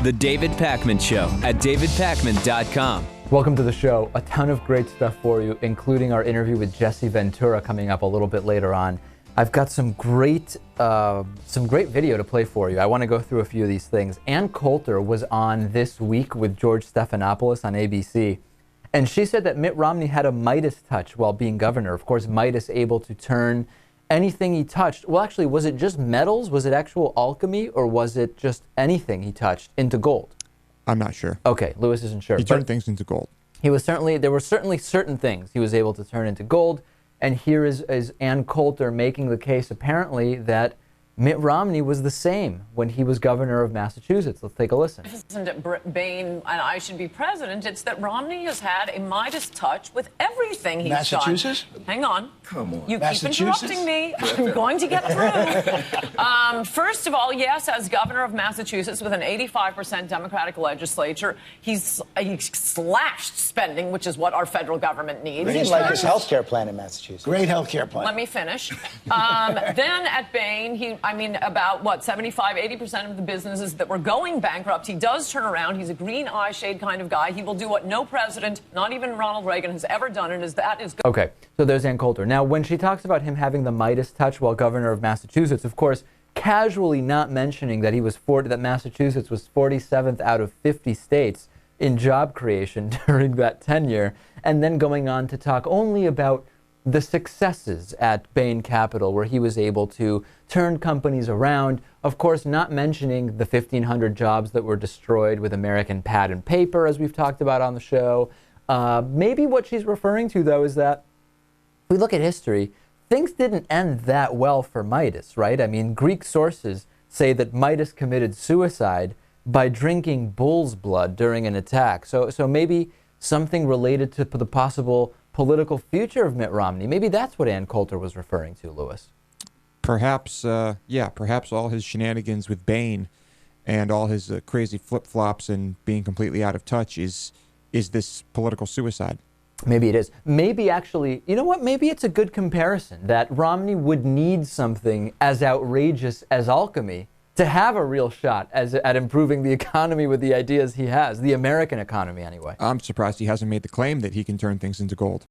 The David Pakman Show at davidpakman.com. Welcome to the show. A ton of great stuff for you, including our interview with Jesse Ventura coming up a little bit later on. I've got some great video to play for you. I want to go through a few of these things. Ann Coulter was on This Week with George Stephanopoulos on ABC, and she said that Mitt Romney had a Midas touch while being governor. Of course, Midas able to turn anything he touched. Well, actually, was it just metals? Was it actual alchemy, or was it just anything he touched into gold? I'm not sure. Okay, Lewis isn't sure. He turned things into gold. There were certainly certain things he was able to turn into gold. And here is Ann Coulter making the case, apparently, that Mitt Romney was the same when he was governor of Massachusetts. Let's take a listen. It isn't that Bain and I should be president. It's that Romney has had a Midas touch with everything he's Massachusetts? done. Hang on. Come on. You keep interrupting me. I'm going to get through. First of all, yes, as governor of Massachusetts with an 85% Democratic legislature, he slashed spending, which is what our federal government needs. He didn't like his health care plan in Massachusetts. Great health care plan. Let me finish. Then at Bain, about 80% of the businesses that were going bankrupt, he does turn around. He's a green eye shade kind of guy. He will do what no president, not even Ronald Reagan, has ever done, and that is. Okay, so there's Ann Coulter. Now, when she talks about him having the Midas touch while governor of Massachusetts, of course, casually not mentioning that that Massachusetts was 47th out of 50 states in job creation during that tenure, and then going on to talk only about the successes at Bain Capital, where he was able to turn companies around, of course not mentioning the 1,500 jobs that were destroyed with American pad and paper, as we've talked about on the show. Maybe what she's referring to, though, is that if we look at history, things didn't end that well for Midas, right? I mean, Greek sources say that Midas committed suicide by drinking bull's blood during an attack. So maybe something related to the possible political future of Mitt Romney. Maybe that's what Ann Coulter was referring to, Lewis. Perhaps, perhaps all his shenanigans with Bain and all his crazy flip-flops and being completely out of touch is this political suicide. Maybe it is. Maybe actually, you know what? Maybe it's a good comparison that Romney would need something as outrageous as alchemy to have a real shot at improving the economy with the ideas he has, the American economy anyway. I'm surprised he hasn't made the claim that he can turn things into gold.